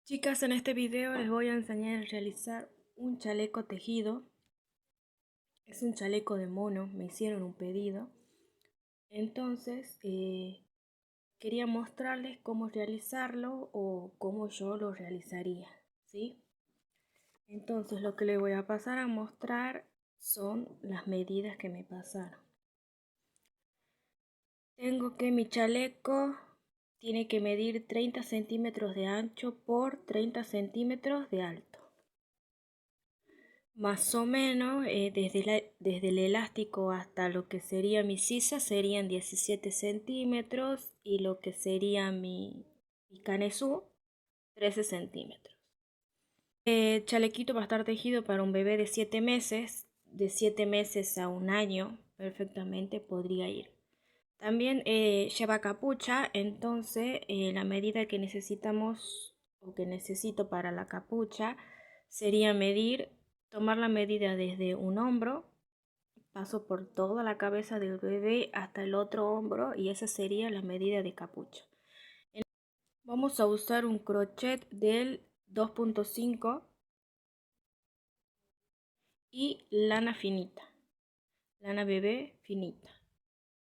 Chicas, en este video les voy a enseñar a realizar un chaleco tejido. Es un chaleco de mono, me hicieron un pedido. Entonces, quería mostrarles cómo realizarlo o cómo yo lo realizaría, ¿sí? Entonces, lo que les voy a pasar a mostrar son las medidas que me pasaron. Tengo que mi chaleco tiene que medir 30 centímetros de ancho por 30 centímetros de alto. Más o menos, desde el elástico hasta lo que sería mi sisa serían 17 centímetros y lo que sería mi canesú 13 centímetros. El chalequito va a estar tejido para un bebé de 7 meses, de 7 meses a un año perfectamente podría ir. También lleva capucha, entonces la medida que necesitamos o que necesito para la capucha sería tomar la medida desde un hombro, paso por toda la cabeza del bebé hasta el otro hombro y esa sería la medida de capucha. Vamos a usar un crochet del 2.5 y lana finita, lana bebé finita.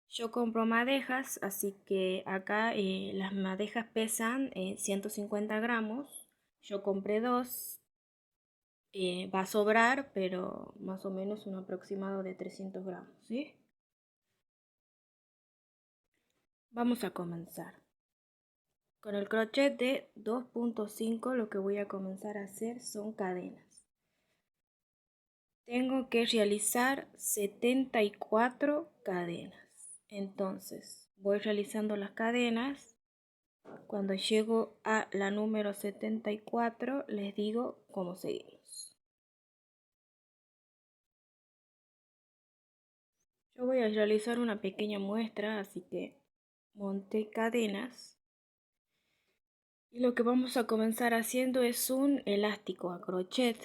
Yo compro madejas, así que acá las madejas pesan 150 gramos. Yo compré dos, va a sobrar, pero más o menos un aproximado de 300 gramos, ¿sí? Vamos a comenzar. Con el crochet de 2.5 lo que voy a comenzar a hacer son cadenas. Tengo que realizar 74 cadenas. Entonces voy realizando las cadenas. Cuando llego a la número 74 les digo cómo seguimos. Yo voy a realizar una pequeña muestra, así que monté cadenas. Y lo que vamos a comenzar haciendo es un elástico a crochet.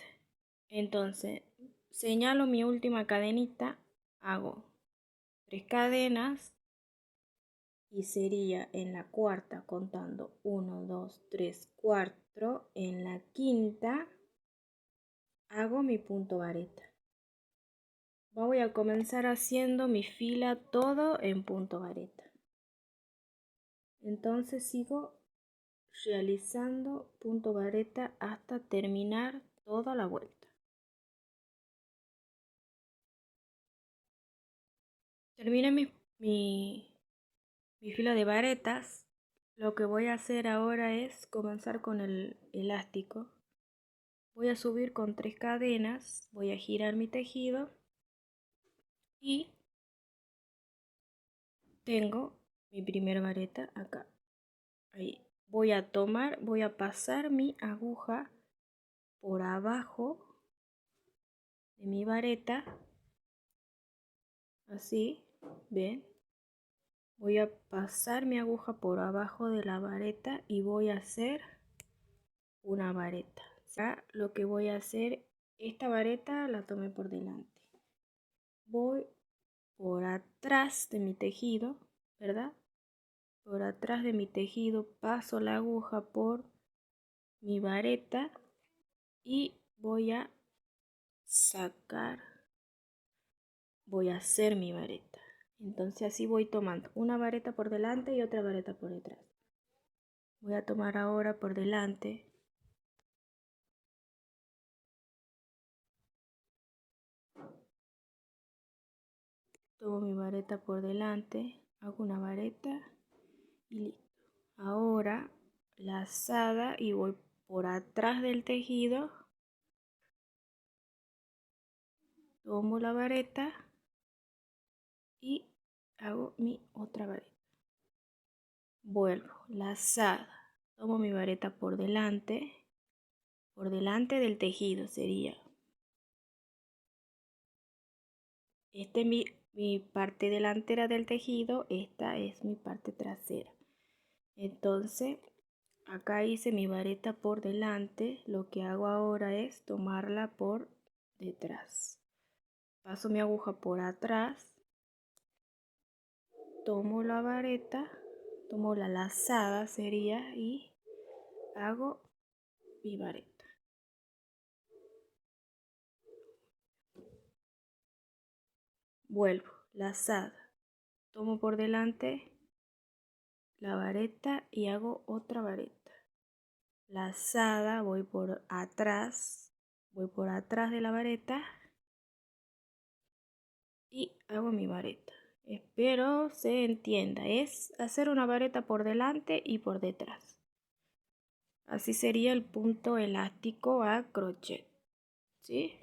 Entonces, señalo mi última cadenita, hago 3 cadenas y sería en la cuarta contando 1, 2, 3, 4. En la quinta hago mi punto vareta. Voy a comenzar haciendo mi fila todo en punto vareta. Entonces sigo realizando punto vareta hasta terminar toda la vuelta. Terminé mi fila de varetas. Lo que voy a hacer ahora es comenzar con el elástico. Voy a subir con 3 cadenas, voy a girar mi tejido y tengo mi primera vareta acá. Ahí. Voy a pasar mi aguja por abajo de mi vareta, así, ven. Voy a pasar mi aguja por abajo de la vareta y voy a hacer una vareta. Ya lo que voy a hacer, esta vareta la tomé por delante. Voy por atrás de mi tejido, ¿verdad? Por atrás de mi tejido paso la aguja por mi vareta y voy a hacer mi vareta. Entonces así voy tomando una vareta por delante y otra vareta por detrás. Voy a tomar ahora por delante. Tomo mi vareta por delante, hago una vareta y listo. Ahora lazada y voy por atrás del tejido. Tomo la vareta y hago mi otra vareta. Vuelvo, lazada. Tomo mi vareta por delante del tejido sería. Esta es mi parte delantera del tejido, esta es mi parte trasera. Entonces, acá hice mi vareta por delante, lo que hago ahora es tomarla por detrás. Paso mi aguja por atrás, tomo la vareta, tomo la lazada sería y hago mi vareta. Vuelvo, lazada. Tomo por delante la vareta y hago otra vareta. Lazada, voy por atrás de la vareta y hago mi vareta. Espero se entienda, es hacer una vareta por delante y por detrás. Así sería el punto elástico a crochet, ¿sí?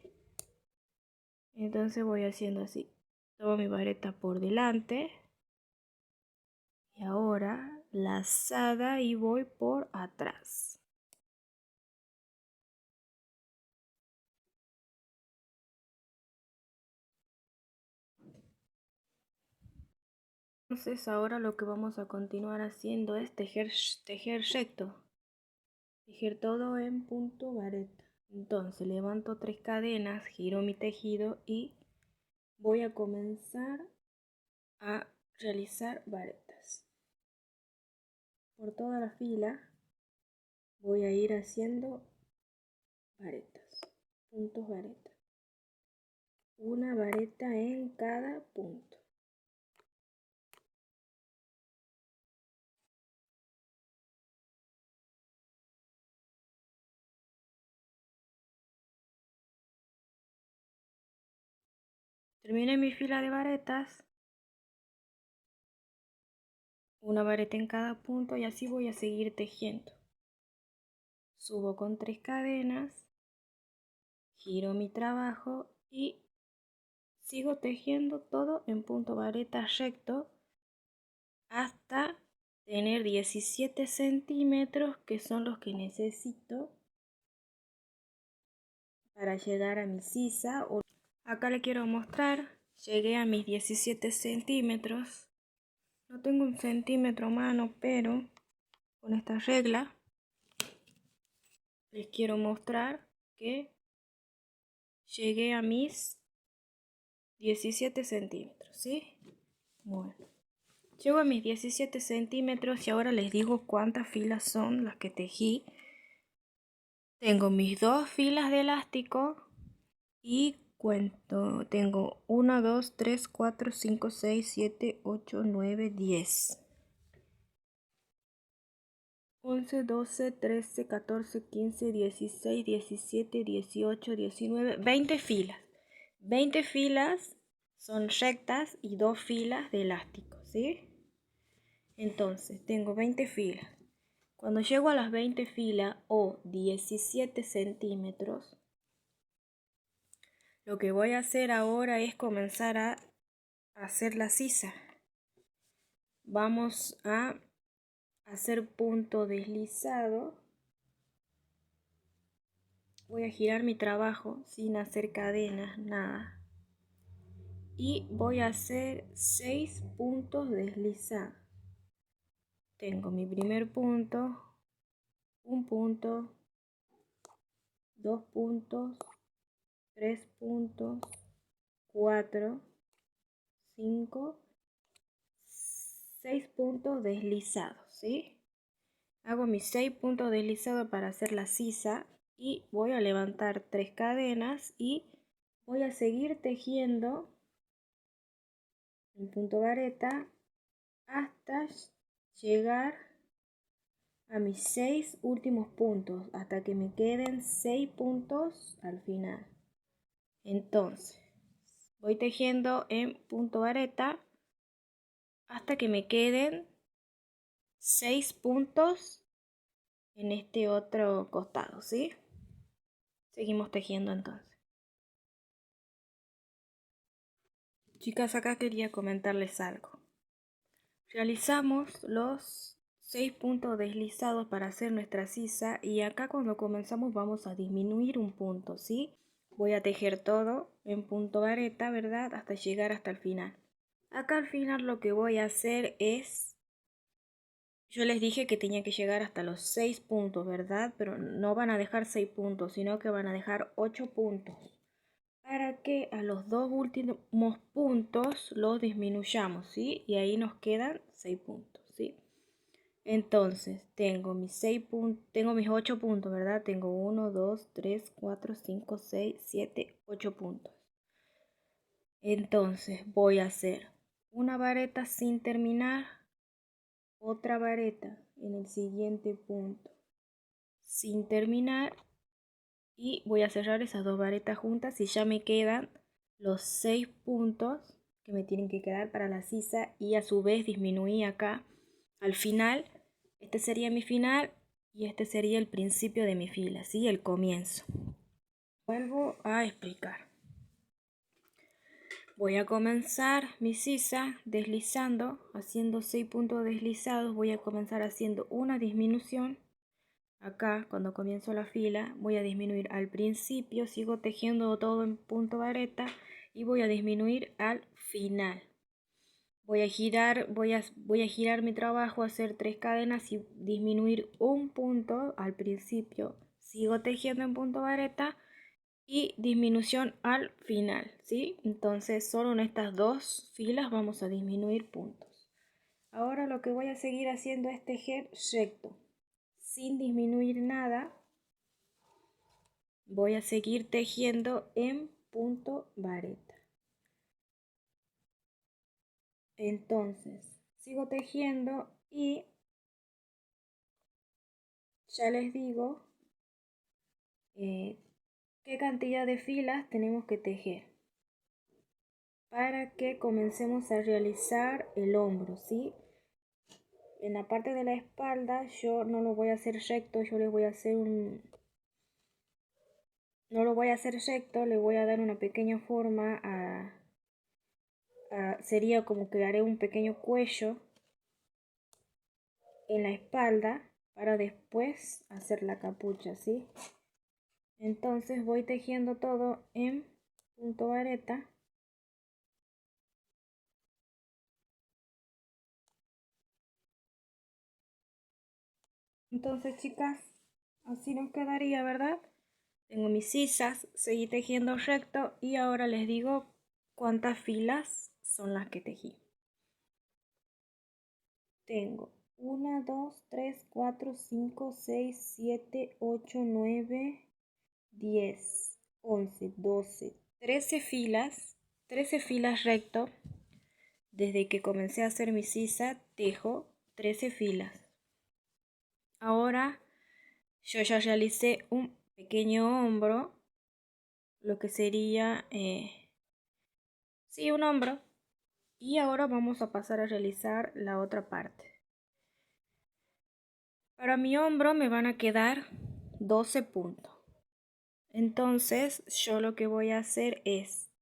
Entonces voy haciendo así. Tomo mi vareta por delante y ahora lazada y voy por atrás. Entonces ahora lo que vamos a continuar haciendo es tejer recto. Tejer todo en punto vareta. Entonces levanto 3 cadenas, giro mi tejido y voy a comenzar a realizar varetas. Por toda la fila voy a ir haciendo varetas, puntos vareta. Una vareta en cada punto. Terminé mi fila de varetas. Una vareta en cada punto y así voy a seguir tejiendo. Subo con 3 cadenas, giro mi trabajo y sigo tejiendo todo en punto vareta recto hasta tener 17 centímetros, que son los que necesito para llegar a mi sisa. Acá le quiero mostrar, llegué a mis 17 centímetros. No tengo un centímetro a mano, pero con esta regla les quiero mostrar que llegué a mis 17 centímetros, ¿sí? Bueno, llego a mis 17 centímetros y ahora les digo cuántas filas son las que tejí. Tengo mis 2 filas de elástico y cuento. Tengo 1, 2, 3, 4, 5, 6, 7, 8, 9, 10. 11, 12, 13, 14, 15, 16, 17, 18, 19, 20 filas. 20 filas son rectas y 2 filas de elástico, ¿sí? Entonces, tengo 20 filas. Cuando llego a las 20 filas o 17 centímetros, lo que voy a hacer ahora es comenzar a hacer la sisa. Vamos a hacer punto deslizado. Voy a girar mi trabajo sin hacer cadenas, nada. Y voy a hacer 6 puntos deslizados. Tengo mi primer punto, un punto, 2 puntos, 3 puntos, 4, 5, 6 puntos deslizados, ¿sí? Hago mis 6 puntos deslizados para hacer la sisa y voy a levantar 3 cadenas y voy a seguir tejiendo en punto vareta hasta llegar a mis 6 últimos puntos, hasta que me queden 6 puntos al final. Entonces voy tejiendo en punto vareta hasta que me queden 6 puntos en este otro costado, ¿sí? Seguimos tejiendo entonces. Chicas, acá quería comentarles algo. Realizamos los 6 puntos deslizados para hacer nuestra sisa y acá cuando comenzamos vamos a disminuir un punto, ¿sí? Voy a tejer todo en punto vareta, ¿verdad? Hasta llegar hasta el final. Acá al final lo que voy a hacer es, yo les dije que tenía que llegar hasta los 6 puntos, ¿verdad? Pero no van a dejar 6 puntos, sino que van a dejar 8 puntos. Para que a los 2 últimos puntos los disminuyamos, ¿sí? Y ahí nos quedan 6 puntos, ¿sí? Entonces, tengo mis 8 puntos, ¿verdad? Tengo 1, 2, 3, 4, 5, 6, 7, 8 puntos. Entonces, voy a hacer una vareta sin terminar, otra vareta en el siguiente punto sin terminar y voy a cerrar esas dos varetas juntas y ya me quedan los 6 puntos que me tienen que quedar para la sisa y a su vez disminuí acá al final. Este sería mi final y este sería el principio de mi fila, ¿sí? El comienzo. Vuelvo a explicar. Voy a comenzar mi sisa deslizando, haciendo 6 puntos deslizados. Voy a comenzar haciendo una disminución. Acá, cuando comienzo la fila, voy a disminuir al principio, sigo tejiendo todo en punto vareta y voy a disminuir al final. Voy a girar mi trabajo, hacer 3 cadenas y disminuir un punto al principio. Sigo tejiendo en punto vareta y disminución al final, ¿sí? Entonces solo en estas dos filas vamos a disminuir puntos. Ahora lo que voy a seguir haciendo es tejer recto, sin disminuir nada. Voy a seguir tejiendo en punto vareta. Entonces sigo tejiendo y ya les digo qué cantidad de filas tenemos que tejer para que comencemos a realizar el hombro, ¿sí? En la parte de la espalda yo no lo voy a hacer recto, yo le voy a hacer no lo voy a hacer recto, le voy a dar una pequeña forma sería como que haré un pequeño cuello en la espalda para después hacer la capucha, ¿sí? Entonces voy tejiendo todo en punto vareta. Entonces, chicas, así nos quedaría, ¿verdad? Tengo mis sisas, seguí tejiendo recto y ahora les digo cuántas filas son las que tejí. Tengo 1, 2, 3, 4, 5, 6, 7, 8, 9, 10, 11, 12, 13 filas. 13 filas recto. Desde que comencé a hacer mi sisa, tejo 13 filas. Ahora yo ya realicé un pequeño hombro, lo que sería, sí, un hombro. Y ahora vamos a pasar a realizar la otra parte. Para mi hombro me van a quedar 12 puntos. Entonces yo lo que voy a hacer es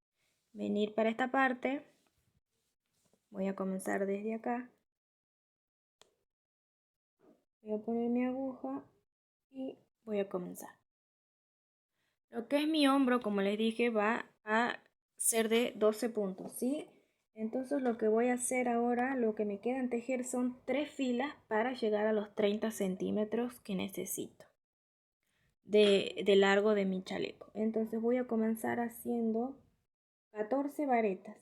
venir para esta parte. Voy a comenzar desde acá. Voy a poner mi aguja y voy a comenzar. Lo que es mi hombro, como les dije, va a ser de 12 puntos, ¿sí? Entonces lo que voy a hacer ahora, lo que me queda en tejer son 3 filas para llegar a los 30 centímetros que necesito de largo de mi chaleco. Entonces voy a comenzar haciendo 14 varetas.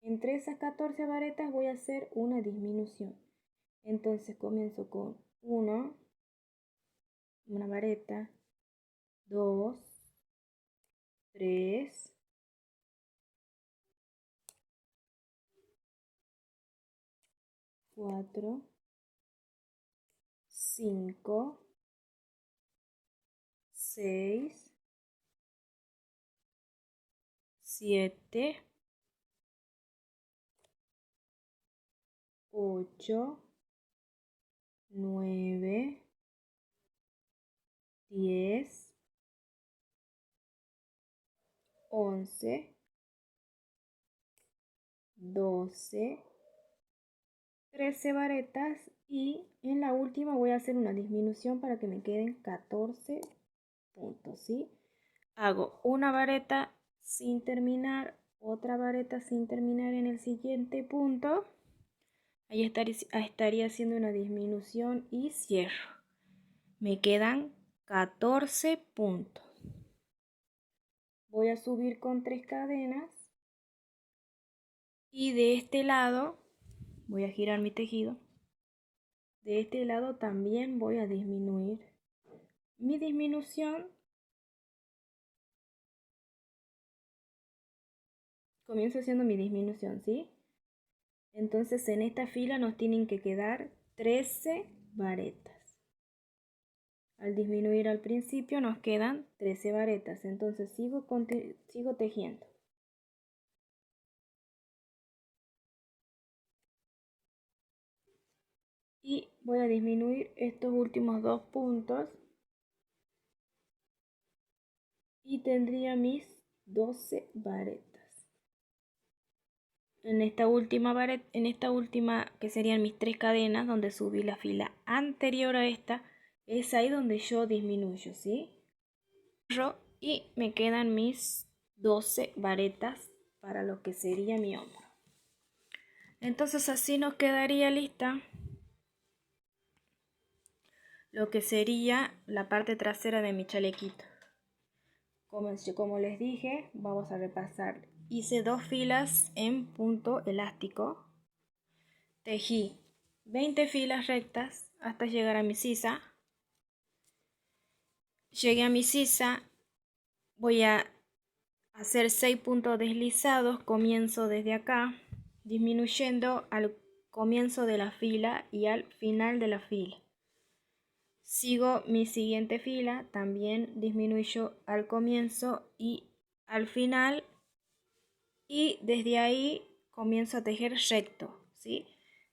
Entre esas 14 varetas voy a hacer una disminución. Entonces comienzo con 1, una vareta, 2, 3, 4, 5, 6, 7, 8, 9, 10, 11, 12, 13 varetas y en la última voy a hacer una disminución para que me queden 14 puntos, ¿sí? Hago una vareta sin terminar, otra vareta sin terminar en el siguiente punto. Ahí estaría haciendo una disminución y cierro. Me quedan 14 puntos. Voy a subir con 3 cadenas y de este lado voy a girar mi tejido. de este lado también voy a disminuir. Mi disminución comienzo haciendo mi disminución, ¿sí? Entonces en esta fila nos tienen que quedar 13 varetas. Al disminuir al principio nos quedan 13 varetas. Entonces sigo tejiendo. Y voy a disminuir estos últimos 2 puntos. Y tendría mis 12 varetas. En esta última que serían mis 3 cadenas donde subí la fila anterior a esta, es ahí donde yo disminuyo, ¿sí? Y me quedan mis 12 varetas para lo que sería mi hombro. Entonces así nos quedaría lista lo que sería la parte trasera de mi chalequito. Como les dije, vamos a repasar. Hice 2 filas en punto elástico. Tejí 20 filas rectas hasta llegar a mi sisa. Llegué a mi sisa. Voy a hacer 6 puntos deslizados. Comienzo desde acá, disminuyendo al comienzo de la fila y al final de la fila. Sigo mi siguiente fila, también disminuyo al comienzo y al final, y desde ahí comienzo a tejer recto, ¿sí?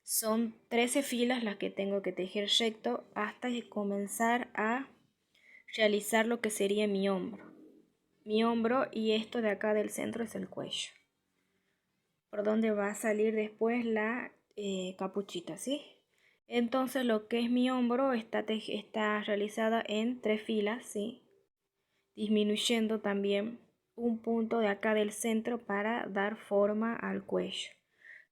Son 13 filas las que tengo que tejer recto hasta comenzar a realizar lo que sería mi hombro. Mi hombro, y esto de acá del centro es el cuello, por donde va a salir después la capuchita, ¿sí? Entonces lo que es mi hombro está realizada en 3 filas, ¿sí? Disminuyendo también un punto de acá del centro para dar forma al cuello.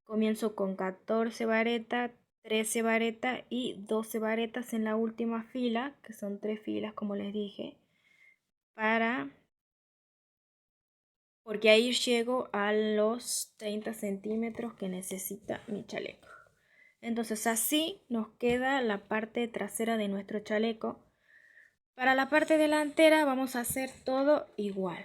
Comienzo con 14 varetas, 13 varetas y 12 varetas en la última fila, que son 3 filas como les dije, porque ahí llego a los 30 centímetros que necesita mi chaleco. Entonces así nos queda la parte trasera de nuestro chaleco. Para la parte delantera vamos a hacer todo igual.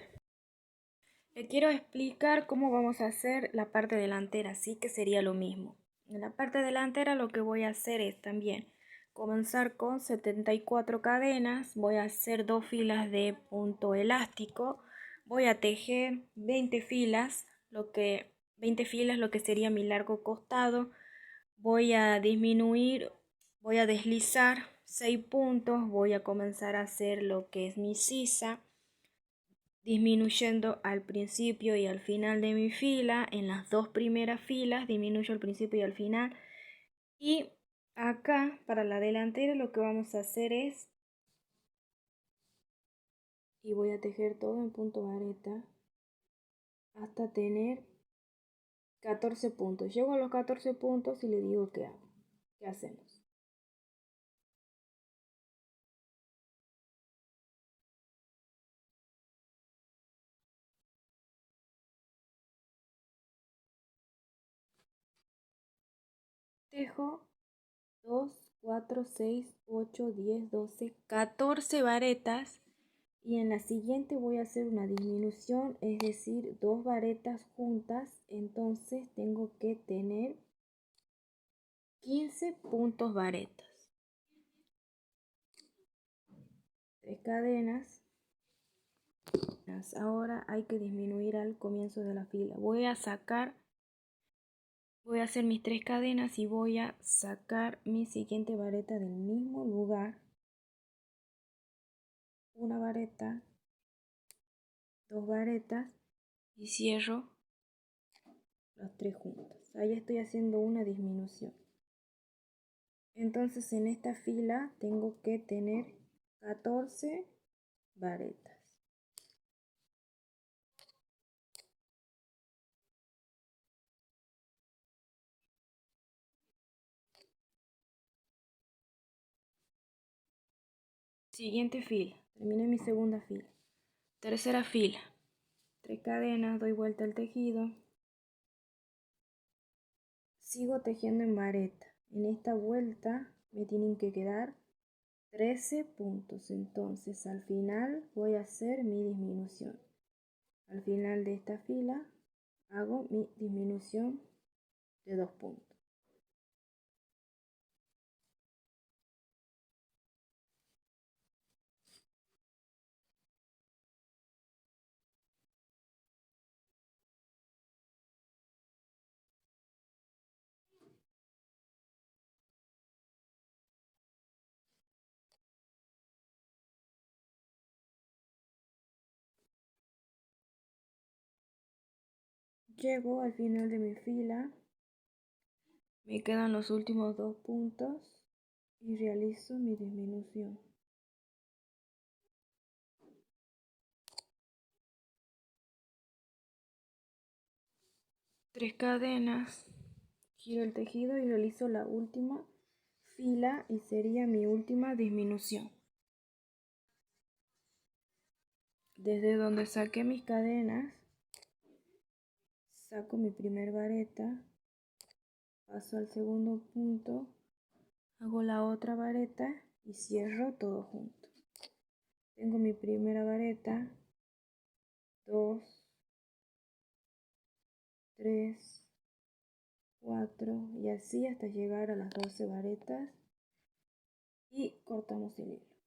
Le quiero explicar cómo vamos a hacer la parte delantera, así que sería lo mismo. En la parte delantera lo que voy a hacer es también comenzar con 74 cadenas, voy a hacer 2 filas de punto elástico, voy a tejer 20 filas, lo que sería mi largo costado. Voy a disminuir, voy a deslizar 6 puntos, voy a comenzar a hacer lo que es mi sisa, disminuyendo al principio y al final de mi fila. En las 2 primeras filas disminuyo al principio y al final. Y acá para la delantera lo que vamos a hacer es, y voy a tejer todo en punto vareta hasta tener 14 puntos. Llego a los 14 puntos y le digo qué hago, qué hacemos. Tejo 2, 4, 6, 8, 10, 12, 14 varetas, y en la siguiente voy a hacer una disminución, es decir, 2 varetas juntas. Entonces tengo que tener 15 puntos varetas, 3 cadenas. Ahora hay que disminuir al comienzo de la fila. Voy a hacer mis 3 cadenas y voy a sacar mi siguiente vareta del mismo lugar. Una vareta, 2 varetas, y cierro los 3 juntos. Ahí estoy haciendo una disminución. Entonces en esta fila tengo que tener 14 varetas. Siguiente fila, terminé mi segunda fila. Tercera fila, 3 cadenas, doy vuelta al tejido. Sigo tejiendo en vareta. En esta vuelta me tienen que quedar 13 puntos. Entonces al final voy a hacer mi disminución. Al final de esta fila hago mi disminución de 2 puntos. Llego al final de mi fila, me quedan los últimos 2 puntos y realizo mi disminución. Tres cadenas, giro el tejido y realizo la última fila y sería mi última disminución. Desde donde saqué mis cadenas, saco mi primer vareta, paso al segundo punto, hago la otra vareta y cierro todo junto. Tengo mi primera vareta, 2, 3, 4 y así hasta llegar a las 12 varetas y cortamos el hilo.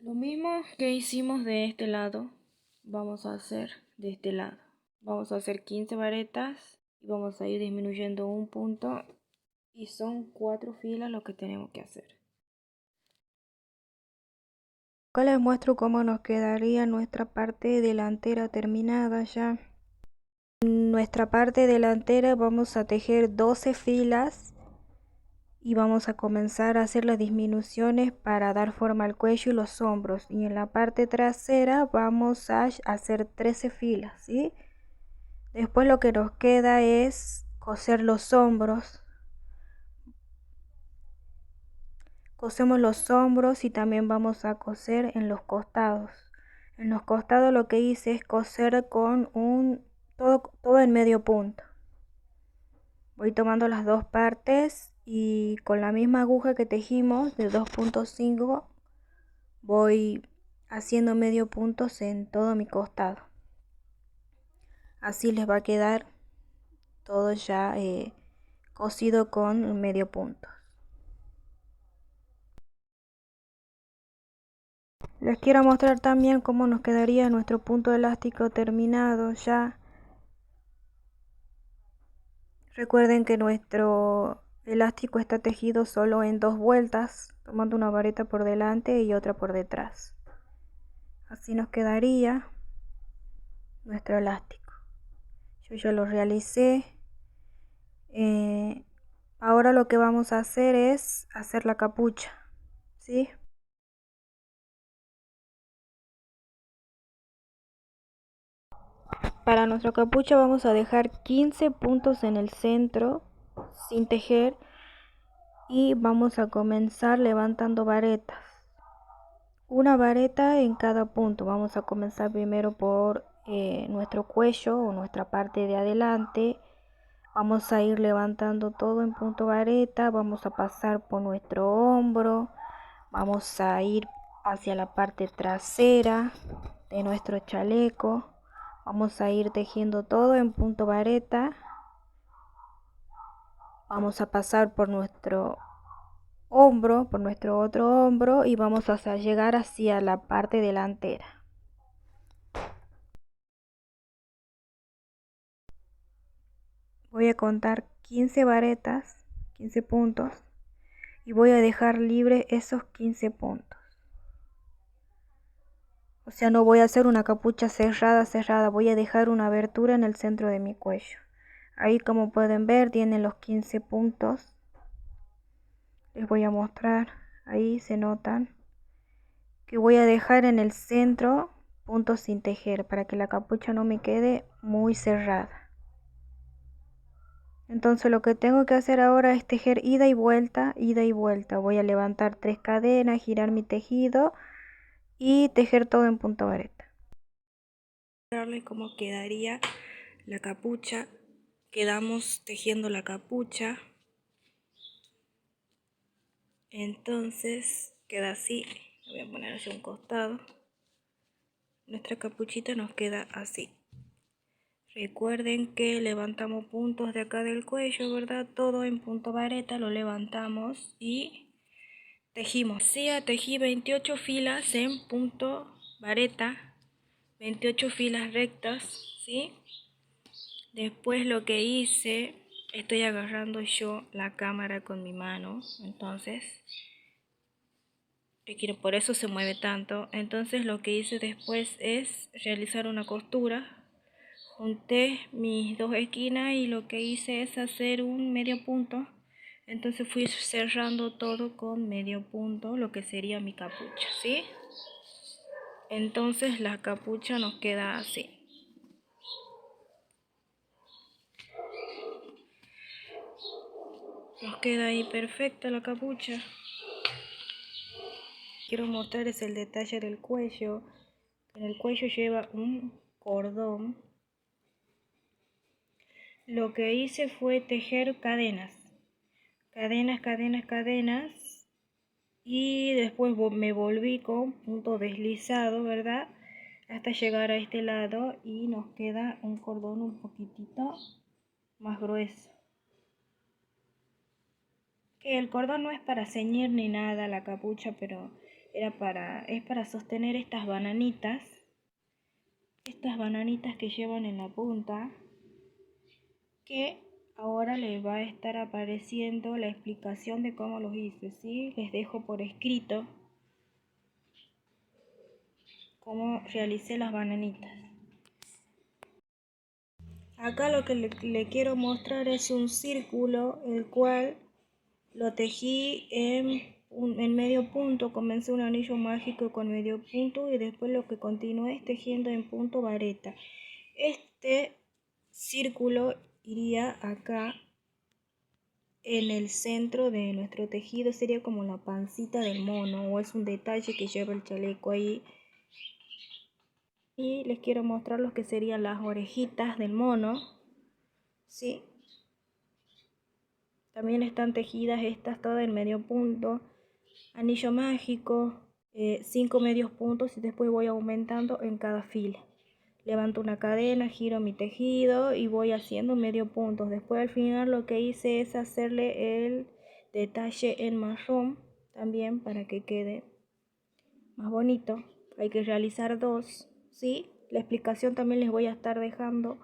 Lo mismo que hicimos de este lado, vamos a hacer de este lado. Vamos a hacer 15 varetas y vamos a ir disminuyendo un punto y son 4 filas lo que tenemos que hacer. Acá les muestro cómo nos quedaría nuestra parte delantera terminada ya. En nuestra parte delantera vamos a tejer 12 filas y vamos a comenzar a hacer las disminuciones para dar forma al cuello y los hombros, y en la parte trasera vamos a hacer 13 filas, ¿sí? Después lo que nos queda es coser los hombros. Cosemos los hombros y también vamos a coser en los costados. En los costados lo que hice es coser con todo en medio punto. Voy tomando las dos partes y con la misma aguja que tejimos de 2.5 voy haciendo medio puntos en todo mi costado. Así les va a quedar todo ya cosido con medio punto. Les quiero mostrar también cómo nos quedaría nuestro punto elástico terminado ya. Recuerden que nuestro elástico está tejido solo en 2 vueltas, tomando una vareta por delante y otra por detrás. Así nos quedaría nuestro elástico. Yo ya lo realicé. Ahora lo que vamos a hacer es hacer la capucha, ¿sí? Para nuestra capucha vamos a dejar 15 puntos en el centro sin tejer y vamos a comenzar levantando varetas. Una vareta en cada punto. Vamos a comenzar primero por nuestro cuello o nuestra parte de adelante. Vamos a ir levantando todo en punto vareta. Vamos a pasar por nuestro hombro. Vamos a ir hacia la parte trasera de nuestro chaleco. Vamos a ir tejiendo todo en punto vareta. Vamos a pasar por nuestro hombro, por nuestro otro hombro y vamos a llegar hacia la parte delantera. Voy a contar 15 varetas, 15 puntos y voy a dejar libre esos 15 puntos. O sea, no voy a hacer una capucha cerrada, voy a dejar una abertura en el centro de mi cuello. Ahí, como pueden ver, tiene los 15 puntos. Les voy a mostrar, ahí se notan que voy a dejar en el centro puntos sin tejer para que la capucha no me quede muy cerrada. Entonces lo que tengo que hacer ahora es tejer ida y vuelta, ida y vuelta. Voy a levantar 3 cadenas, girar mi tejido y tejer todo en punto vareta. Mostrarles cómo quedaría la capucha. Quedamos tejiendo la capucha. Entonces queda así. Lo voy a poner hacia un costado. Nuestra capuchita nos queda así. Recuerden que levantamos puntos de acá del cuello, ¿verdad? Todo en punto vareta lo levantamos y tejimos. Sí, tejí 28 filas en punto vareta, 28 filas rectas, ¿sí? Después lo que hice, estoy agarrando yo la cámara con mi mano, entonces por eso se mueve tanto. Entonces lo que hice después es realizar una costura. Junté mis dos esquinas y lo que hice es hacer un medio punto. Entonces fui cerrando todo con medio punto, lo que sería mi capucha, ¿sí? Entonces la capucha nos queda así. Nos queda ahí perfecta la capucha. Quiero mostrar es el detalle del cuello. En el cuello lleva un cordón. Lo que hice fue tejer cadenas. Cadenas, cadenas, cadenas. Y después me volví con punto deslizado, ¿verdad? Hasta llegar a este lado y nos queda un cordón un poquitito más grueso. Que el cordón no es para ceñir ni nada la capucha, pero es para sostener estas bananitas que llevan en la punta, que ahora les va a estar apareciendo la explicación de cómo los hice, ¿sí? Les dejo por escrito cómo realicé las bananitas. Acá lo que le quiero mostrar es un círculo, el cual lo tejí en medio punto. Comencé un anillo mágico con medio punto y después lo que continué es tejiendo en punto vareta. Este círculo iría acá en el centro de nuestro tejido, sería como la pancita del mono, o es un detalle que lleva el chaleco ahí. Y les quiero mostrar lo que serían las orejitas del mono, ¿sí? También están tejidas estas todas en medio punto, anillo mágico, 5 medios puntos y después voy aumentando en cada fila. Levanto una cadena, giro mi tejido y voy haciendo medio puntos. Después al final lo que hice es hacerle el detalle en marrón también para que quede más bonito. Hay que realizar dos, ¿sí? La explicación también les voy a estar dejando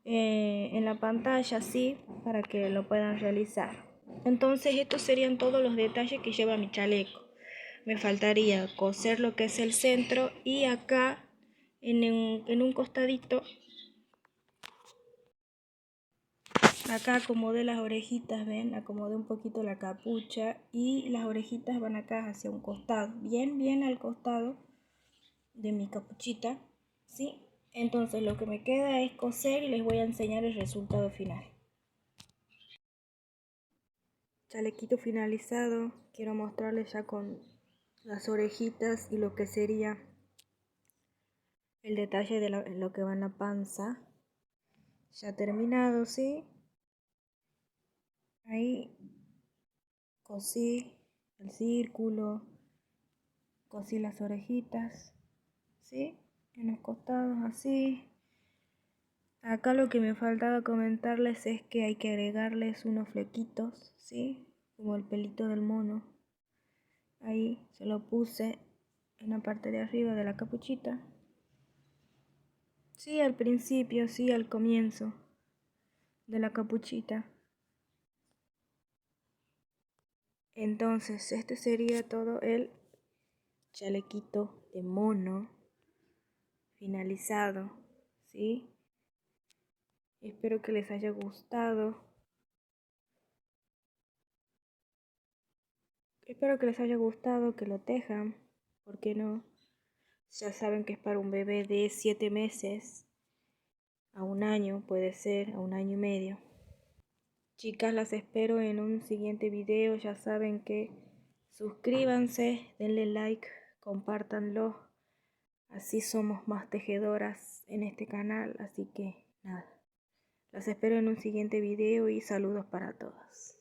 en la pantalla, ¿sí? Para que lo puedan realizar. Entonces estos serían todos los detalles que lleva mi chaleco. Me faltaría coser lo que es el centro y acá en un costadito, acá acomodé las orejitas, ven, acomodé un poquito la capucha y las orejitas van acá hacia un costado, bien al costado de mi capuchita, ¿sí? Entonces lo que me queda es coser y les voy a enseñar el resultado final. Chalequito finalizado, quiero mostrarles ya con las orejitas y lo que sería el detalle de lo que va en la panza. Ya terminado, ¿sí? Ahí cosí el círculo, cosí las orejitas, ¿sí? En los costados así. Acá lo que me faltaba comentarles es que hay que agregarles unos flequitos, ¿sí? Como el pelito del mono. Ahí se lo puse en la parte de arriba de la capuchita. Sí, al principio, sí, al comienzo de la capuchita. Entonces, este sería todo el chalequito de mono finalizado, ¿sí? Espero que les haya gustado. Espero que les haya gustado, que lo tejan. ¿Por qué no? Ya saben que es para un bebé de 7 meses a un año, puede ser, a un año y medio. Chicas, las espero en un siguiente video. Ya saben que suscríbanse, denle like, compártanlo. Así somos más tejedoras en este canal. Así que nada, las espero en un siguiente video y saludos para todas.